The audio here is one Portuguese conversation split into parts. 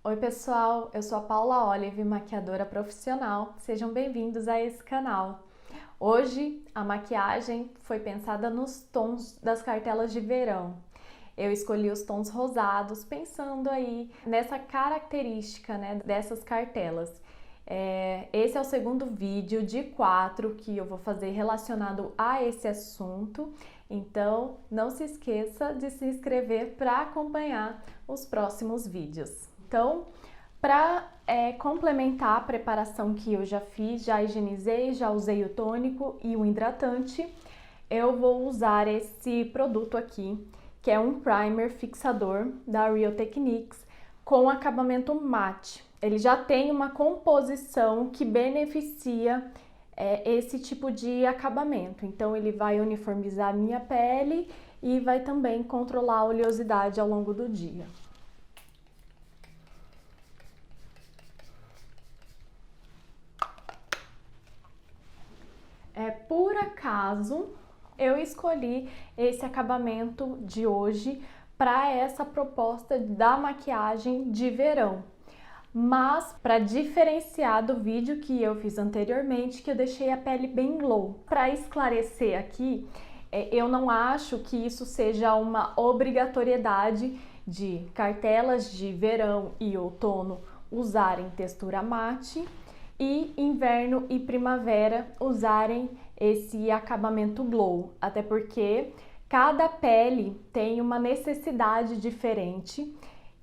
Oi pessoal, eu sou a Paula Olive, maquiadora profissional. Sejam bem-vindos a esse canal. Hoje a maquiagem foi pensada nos tons das cartelas de verão. Eu escolhi os tons rosados, pensando aí nessa característica, dessas cartelas. Esse é o segundo vídeo de 4 que eu vou fazer relacionado a esse assunto. Então, não se esqueça de se inscrever para acompanhar os próximos vídeos. Então, para complementar a preparação que eu já fiz, já higienizei, já usei o tônico e o hidratante, eu vou usar esse produto aqui, que é um primer fixador da Real Techniques com acabamento mate. Ele já tem uma composição que beneficia esse tipo de acabamento. Então ele vai uniformizar a minha pele e vai também controlar a oleosidade ao longo do dia. Por acaso, eu escolhi esse acabamento de hoje para essa proposta da maquiagem de verão. Mas para diferenciar do vídeo que eu fiz anteriormente, que eu deixei a pele bem glow. Para esclarecer aqui, eu não acho que isso seja uma obrigatoriedade de cartelas de verão e outono usarem textura mate e inverno e primavera usarem esse acabamento glow, até porque cada pele tem uma necessidade diferente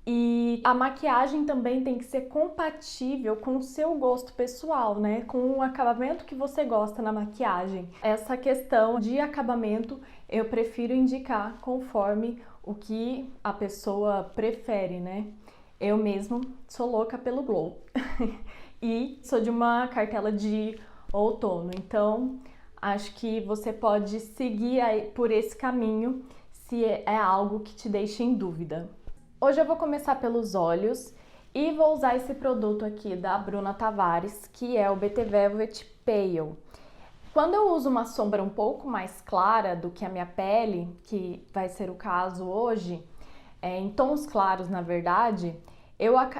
e a maquiagem também tem que ser compatível com o seu gosto pessoal, né? Com o acabamento que você gosta na maquiagem. Essa questão de acabamento eu prefiro indicar conforme o que a pessoa prefere, né? Eu mesmo sou louca pelo glow e sou de uma cartela de outono, então acho que você pode seguir por esse caminho se é algo que te deixa em dúvida. Hoje eu vou começar pelos olhos e vou usar esse produto aqui da Bruna Tavares, que é o BT Velvet Pale. Quando eu uso uma sombra um pouco mais clara do que a minha pele, que vai ser o caso hoje, em tons claros na verdade,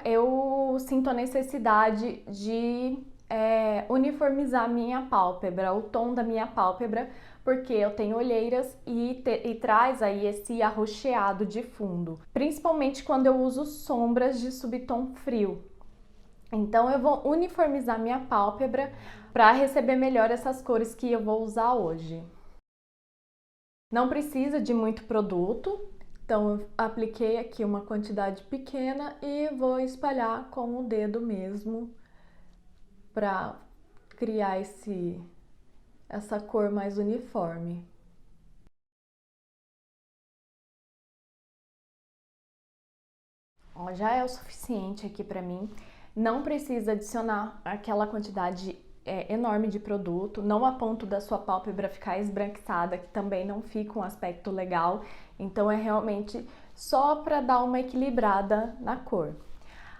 eu sinto a necessidade de uniformizar a minha pálpebra, o tom da minha pálpebra, porque eu tenho olheiras e traz aí esse arroxeado de fundo, principalmente quando eu uso sombras de subtom frio. Então eu vou uniformizar minha pálpebra para receber melhor essas cores que eu vou usar hoje. Não precisa de muito produto, então eu apliquei aqui uma quantidade pequena e vou espalhar com o dedo mesmo para criar essa cor mais uniforme. Ó, já é o suficiente aqui para mim. Não precisa adicionar aquela quantidade enorme de produto, não a ponto da sua pálpebra ficar esbranquiçada, que também não fica um aspecto legal. Então é realmente só para dar uma equilibrada na cor.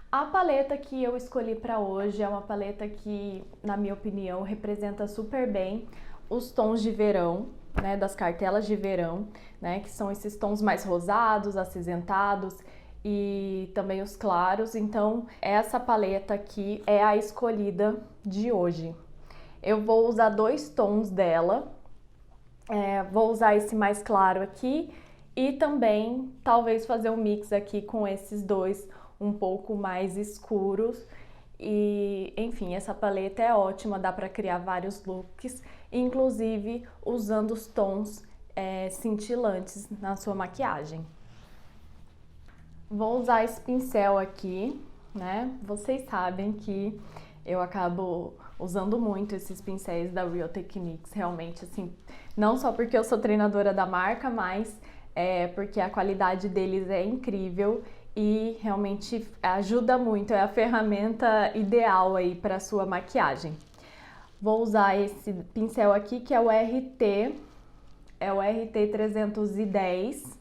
A paleta que eu escolhi para hoje é uma paleta que, na minha opinião, representa super bem os tons de verão, né, das cartelas de verão, né, que são esses tons mais rosados, acinzentados e também os claros. Então, essa paleta aqui é a escolhida de hoje. Eu vou usar 2 tons dela, vou usar esse mais claro aqui e também talvez fazer um mix aqui com esses dois um pouco mais escuros. E, enfim, essa paleta é ótima, dá para criar vários looks, inclusive usando os tons cintilantes na sua maquiagem. Vou usar esse pincel aqui, né? Vocês sabem que eu acabo usando muito esses pincéis da Real Techniques, realmente, assim, não só porque eu sou treinadora da marca, mas porque a qualidade deles é incrível e realmente ajuda muito, é a ferramenta ideal aí para sua maquiagem. Vou usar esse pincel aqui que é o RT 310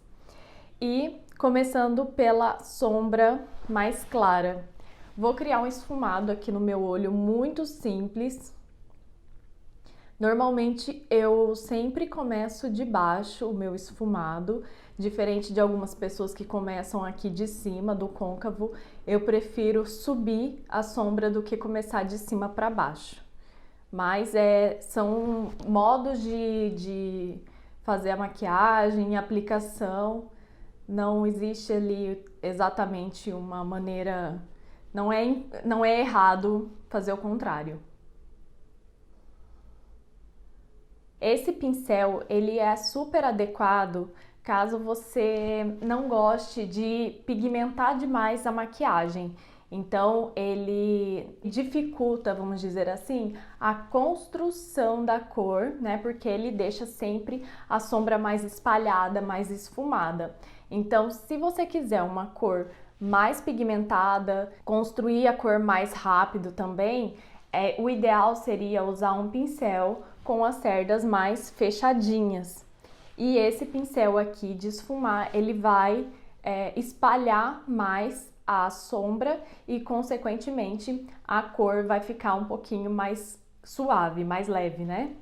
e começando pela sombra mais clara. Vou criar um esfumado aqui no meu olho muito simples, Normalmente eu sempre começo de baixo o meu esfumado, diferente de algumas pessoas que começam aqui de cima, do côncavo, eu prefiro subir a sombra do que começar de cima para baixo. Mas são modos de fazer a maquiagem, aplicação, não existe ali exatamente uma maneira, não é errado fazer o contrário. Esse pincel, ele é super adequado caso você não goste de pigmentar demais a maquiagem. Então, ele dificulta, vamos dizer assim, a construção da cor, né? Porque ele deixa sempre a sombra mais espalhada, mais esfumada. Então, se você quiser uma cor mais pigmentada, construir a cor mais rápido também, o ideal seria usar um pincel com as cerdas mais fechadinhas. E esse pincel aqui de esfumar, ele vai espalhar mais a sombra e, consequentemente, a cor vai ficar um pouquinho mais suave, mais leve, né?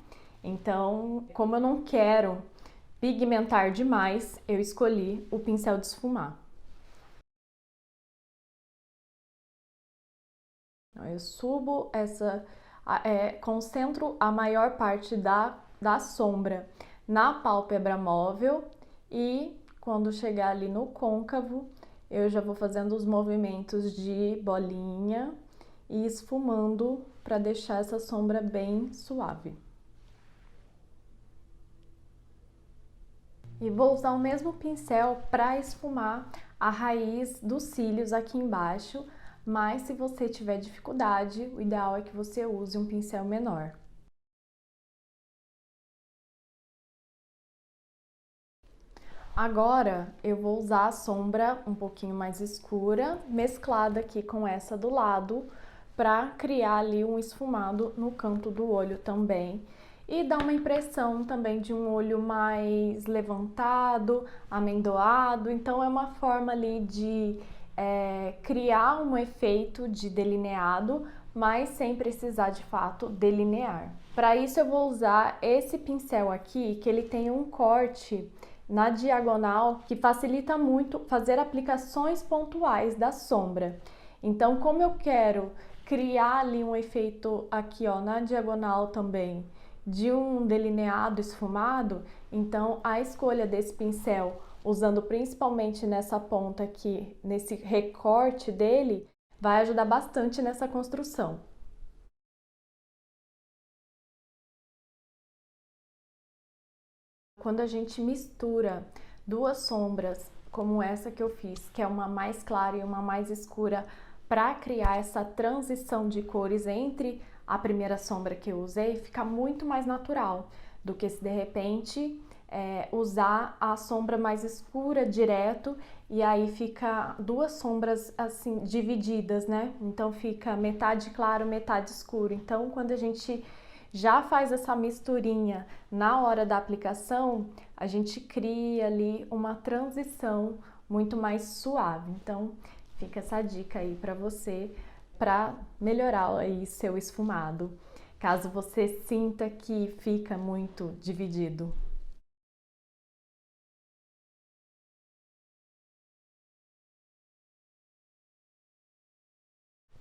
Então, como eu não quero pigmentar demais, eu escolhi o pincel de esfumar. Eu subo concentro a maior parte da sombra na pálpebra móvel e quando chegar ali no côncavo, eu já vou fazendo os movimentos de bolinha e esfumando para deixar essa sombra bem suave. E vou usar o mesmo pincel para esfumar a raiz dos cílios aqui embaixo, mas se você tiver dificuldade, o ideal é que você use um pincel menor. Agora eu vou usar a sombra um pouquinho mais escura, mesclada aqui com essa do lado, para criar ali um esfumado no canto do olho também. E dar uma impressão também de um olho mais levantado, amendoado. Então é uma forma ali de criar um efeito de delineado, mas sem precisar de fato delinear. Para isso eu vou usar esse pincel aqui, que ele tem um corte na diagonal que facilita muito fazer aplicações pontuais da sombra. Então, como eu quero criar ali um efeito aqui, ó, na diagonal também, de um delineado esfumado, então a escolha desse pincel, usando principalmente nessa ponta aqui, nesse recorte dele, vai ajudar bastante nessa construção. Quando a gente mistura duas sombras, como essa que eu fiz, que é uma mais clara e uma mais escura, para criar essa transição de cores entre a primeira sombra que eu usei, fica muito mais natural do que se de repente usar a sombra mais escura direto e aí fica duas sombras assim divididas, né? Então fica metade claro, metade escuro. Então quando a gente já faz essa misturinha na hora da aplicação, a gente cria ali uma transição muito mais suave. Então, fica essa dica aí para você, para melhorar aí seu esfumado, caso você sinta que fica muito dividido.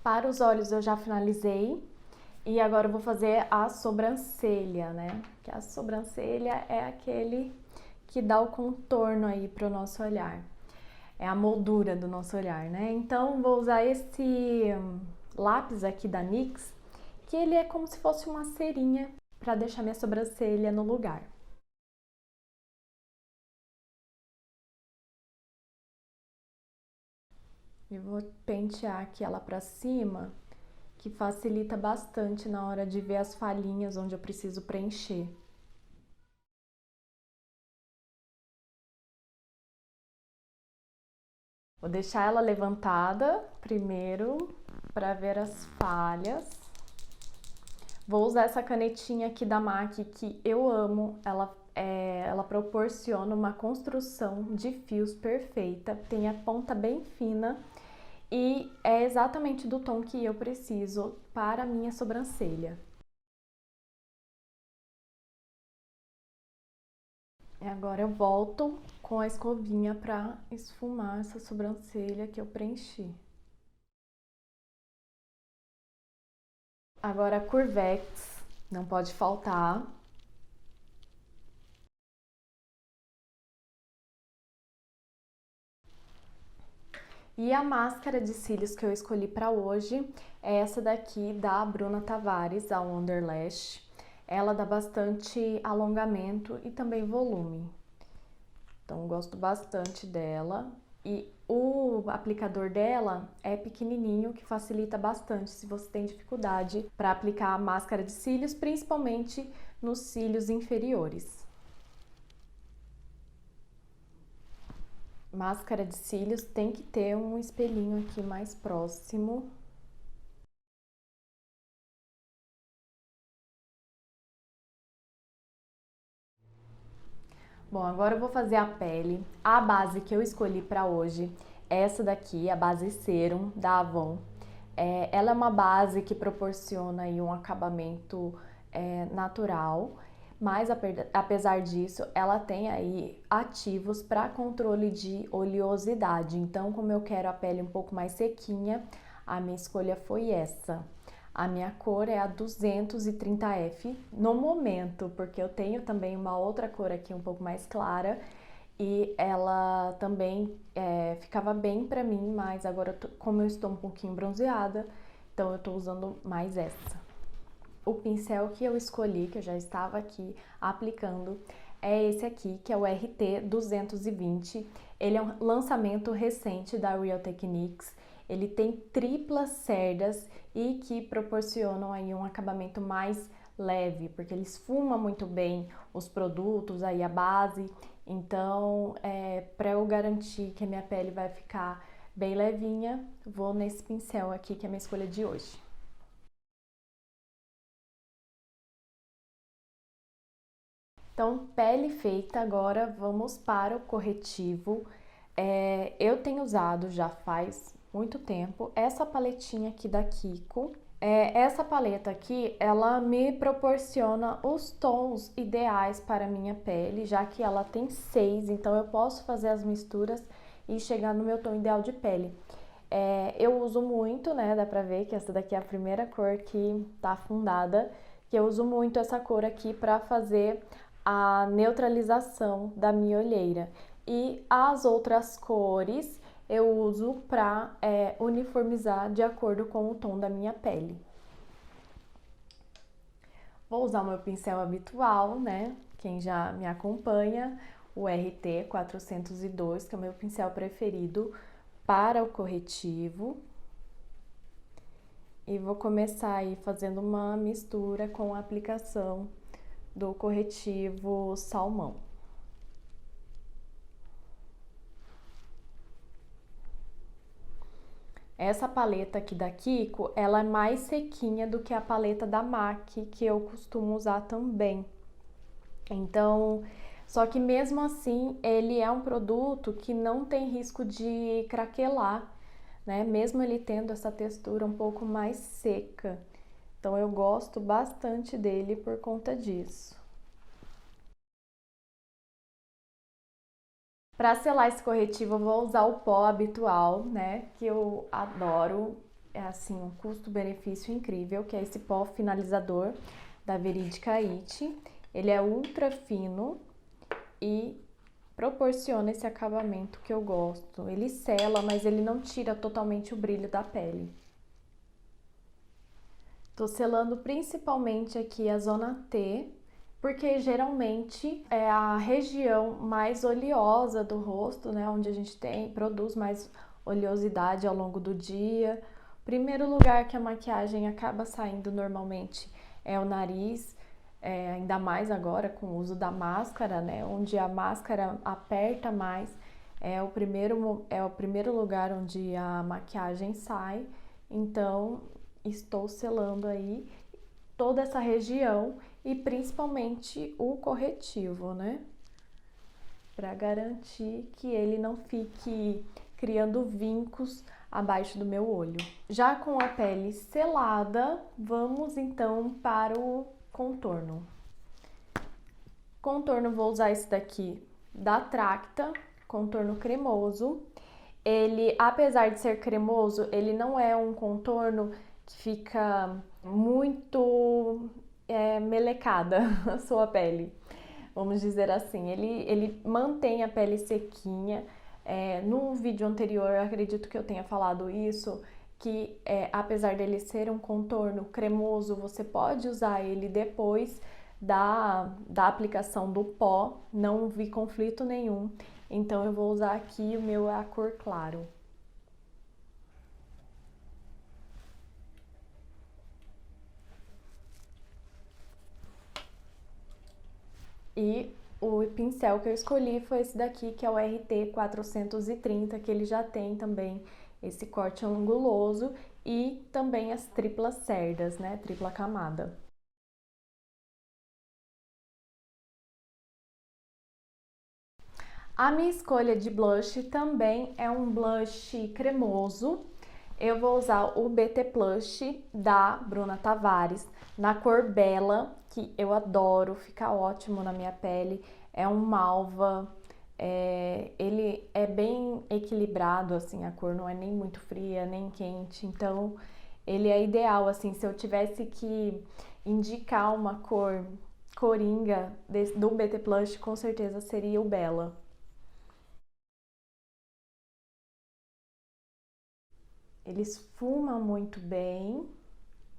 Para os olhos eu já finalizei. E agora eu vou fazer a sobrancelha, né? Que a sobrancelha é aquele que dá o contorno aí para o nosso olhar. É a moldura do nosso olhar, né? Então vou usar esse lápis aqui da NYX, que ele é como se fosse uma cerinha para deixar minha sobrancelha no lugar. E vou pentear aqui ela para cima, que facilita bastante na hora de ver as falhinhas onde eu preciso preencher. Vou deixar ela levantada primeiro para ver as falhas. Vou usar essa canetinha aqui da MAC que eu amo. Ela proporciona uma construção de fios perfeita. Tem a ponta bem fina e é exatamente do tom que eu preciso para a minha sobrancelha. Agora eu volto com a escovinha para esfumar essa sobrancelha que eu preenchi. Agora a Curvex, não pode faltar. E a máscara de cílios que eu escolhi para hoje é essa daqui da Bruna Tavares, a Wonderlash. Ela dá bastante alongamento e também volume. Então, eu gosto bastante dela. E o aplicador dela é pequenininho, que facilita bastante se você tem dificuldade para aplicar a máscara de cílios, principalmente nos cílios inferiores. Máscara de cílios tem que ter um espelhinho aqui mais próximo. Bom, agora eu vou fazer a pele. A base que eu escolhi para hoje é essa daqui, a base Serum da Avon. Ela é uma base que proporciona aí um acabamento natural, mas apesar disso, ela tem aí ativos para controle de oleosidade. Então, como eu quero a pele um pouco mais sequinha, a minha escolha foi essa. A minha cor é a 230F no momento, porque eu tenho também uma outra cor aqui um pouco mais clara e ela também ficava bem pra mim, mas agora como eu estou um pouquinho bronzeada, então eu tô usando mais essa. O pincel que eu escolhi, que eu já estava aqui aplicando, é esse aqui, que é o RT 220. Ele é um lançamento recente da Real Techniques. Ele tem triplas cerdas e que proporcionam aí um acabamento mais leve, porque ele esfuma muito bem os produtos, aí a base. Então, para eu garantir que a minha pele vai ficar bem levinha, vou nesse pincel aqui, que é a minha escolha de hoje. Então, pele feita, agora vamos para o corretivo. Eu tenho usado já faz muito tempo essa paletinha aqui da Kiko. Essa paleta aqui, ela me proporciona os tons ideais para a minha pele, já que ela tem 6, então eu posso fazer as misturas e chegar no meu tom ideal de pele. Eu uso muito, né, dá pra ver que essa daqui é a primeira cor que tá afundada, que eu uso muito essa cor aqui pra fazer a neutralização da minha olheira. E as outras cores eu uso pra uniformizar de acordo com o tom da minha pele. Vou usar o meu pincel habitual, né, quem já me acompanha, o RT 402, que é o meu pincel preferido para o corretivo. E vou começar aí fazendo uma mistura com a aplicação do corretivo salmão. Essa paleta aqui da Kiko, ela é mais sequinha do que a paleta da MAC, que eu costumo usar também. Então, só que mesmo assim, ele é um produto que não tem risco de craquelar, né? Mesmo ele tendo essa textura um pouco mais seca. Então eu gosto bastante dele por conta disso. Para selar esse corretivo, eu vou usar o pó habitual, né? Que eu adoro. É assim, um custo-benefício incrível, que é esse pó finalizador da Veridica It. Ele é ultra fino e proporciona esse acabamento que eu gosto. Ele sela, mas ele não tira totalmente o brilho da pele. Tô selando principalmente aqui a zona T, porque geralmente é a região mais oleosa do rosto, né? Onde a gente produz mais oleosidade ao longo do dia. O primeiro lugar que a maquiagem acaba saindo normalmente é o nariz, ainda mais agora com o uso da máscara, né? Onde a máscara aperta mais, é o primeiro lugar onde a maquiagem sai. Então, estou selando aí toda essa região e principalmente o corretivo, né? Para garantir que ele não fique criando vincos abaixo do meu olho. Já com a pele selada, vamos então para o contorno. Contorno, vou usar esse daqui da Tracta, contorno cremoso. Ele, apesar de ser cremoso, ele não é um contorno que fica muito melecada a sua pele, vamos dizer assim. Ele mantém a pele sequinha. No vídeo anterior, eu acredito que eu tenha falado isso, que apesar dele ser um contorno cremoso, você pode usar ele depois da aplicação do pó, não vi conflito nenhum. Então eu vou usar aqui, o meu é a cor claro. E o pincel que eu escolhi foi esse daqui, que é o RT 430, que ele já tem também esse corte anguloso e também as triplas cerdas, né? Tripla camada. A minha escolha de blush também é um blush cremoso. Eu vou usar o BT Plush da Bruna Tavares, na cor Bela, que eu adoro, fica ótimo na minha pele. É um malva, ele é bem equilibrado, assim, a cor não é nem muito fria, nem quente, então ele é ideal, assim, se eu tivesse que indicar uma cor coringa do BT Plush, com certeza seria o Bela. Ele esfuma muito bem,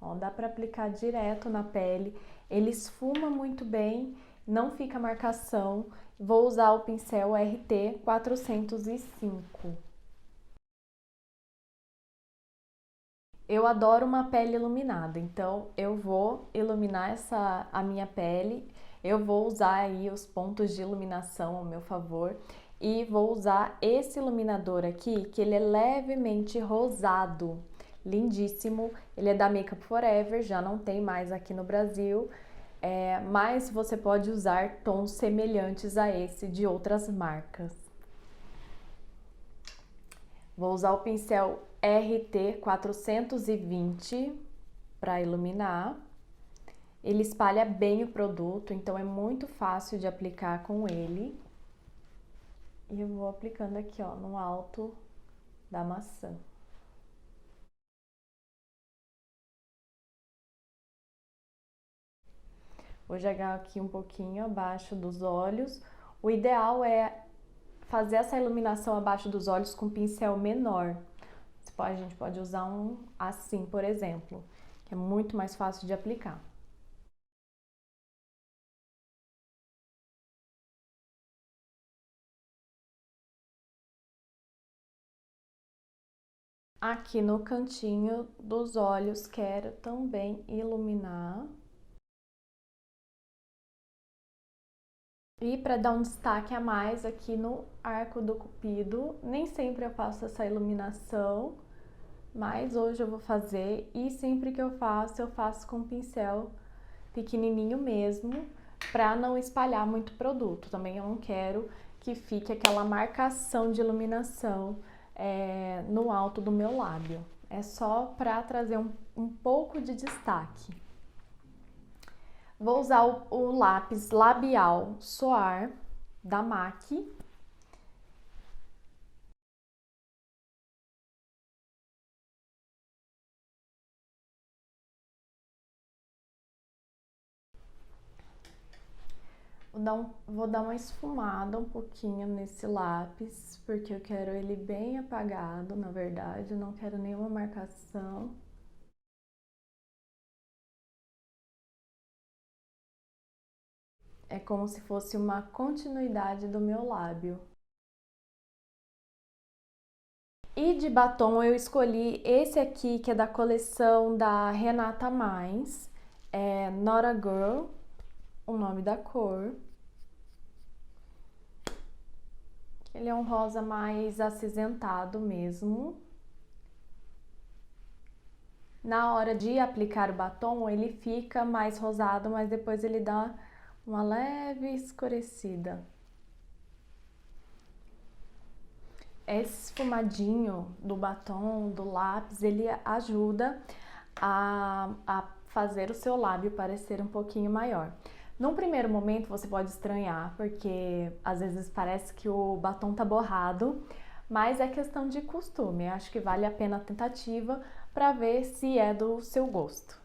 ó, dá para aplicar direto na pele. Ele esfuma muito bem, não fica marcação. Vou usar o pincel RT 405. Eu adoro uma pele iluminada, então eu vou iluminar a minha pele. Eu vou usar aí os pontos de iluminação ao meu favor e vou usar esse iluminador aqui, que ele é levemente rosado, lindíssimo. Ele é da Makeup Forever, já não tem mais aqui no Brasil, mas você pode usar tons semelhantes a esse de outras marcas. Vou usar o pincel RT 420 para iluminar. Ele espalha bem o produto, então é muito fácil de aplicar com ele. E eu vou aplicando aqui, ó, no alto da maçã. Vou jogar aqui um pouquinho abaixo dos olhos. O ideal é fazer essa iluminação abaixo dos olhos com um pincel menor. A gente pode usar um assim, por exemplo, que é muito mais fácil de aplicar. Aqui no cantinho dos olhos, quero também iluminar. E para dar um destaque a mais aqui no arco do cupido, nem sempre eu faço essa iluminação, mas hoje eu vou fazer e sempre que eu faço com pincel pequenininho mesmo, para não espalhar muito produto. Também eu não quero que fique aquela marcação de iluminação no alto do meu lábio. É só para trazer um pouco de destaque. Vou usar o lápis labial Soar da MAC. Vou dar uma esfumada um pouquinho nesse lápis, porque eu quero ele bem apagado, na verdade, não quero nenhuma marcação. É como se fosse uma continuidade do meu lábio. E de batom eu escolhi esse aqui, que é da coleção da Renata Mais, Not a Girl, o nome da cor. Ele é um rosa mais acinzentado mesmo. Na hora de aplicar o batom, ele fica mais rosado, mas depois ele dá uma leve escurecida. Esse esfumadinho do batom, do lápis, ele ajuda a fazer o seu lábio parecer um pouquinho maior. Num primeiro momento você pode estranhar, porque às vezes parece que o batom tá borrado, mas é questão de costume. Acho que vale a pena a tentativa para ver se é do seu gosto.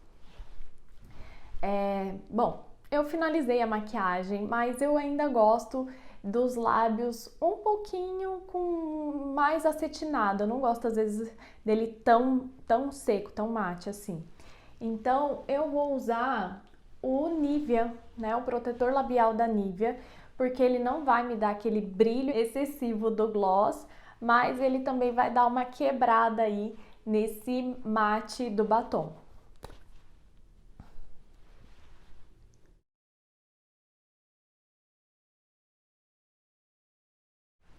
Bom, eu finalizei a maquiagem, mas eu ainda gosto dos lábios um pouquinho com mais acetinado. Eu não gosto às vezes dele tão seco, tão mate assim. Então eu vou usar o Nivea, né, o protetor labial da Nivea, porque ele não vai me dar aquele brilho excessivo do gloss, mas ele também vai dar uma quebrada aí nesse mate do batom.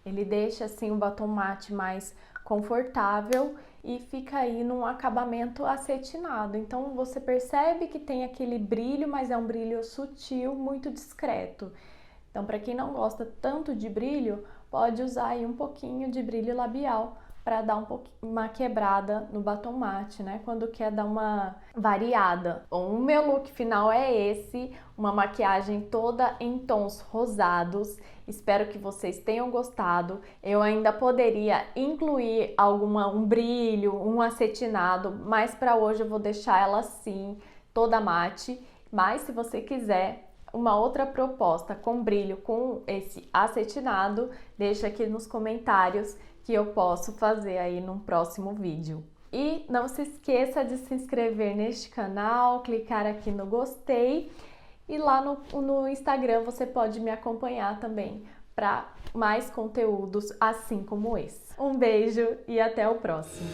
Ele deixa assim o batom mate mais confortável e fica aí num acabamento acetinado. Então você percebe que tem aquele brilho, mas é um brilho sutil, muito discreto. Então, para quem não gosta tanto de brilho, pode usar aí um pouquinho de brilho labial para dar uma quebrada no batom mate, né? Quando quer dar uma variada. Bom, o meu look final é esse, uma maquiagem toda em tons rosados. Espero que vocês tenham gostado. Eu ainda poderia incluir um brilho, um acetinado, mas para hoje eu vou deixar ela assim, toda mate. Mas se você quiser uma outra proposta com brilho com esse acetinado, deixa aqui nos comentários que eu posso fazer aí num próximo vídeo. E não se esqueça de se inscrever neste canal, clicar aqui no gostei e lá no Instagram você pode me acompanhar também para mais conteúdos assim como esse. Um beijo e até o próximo!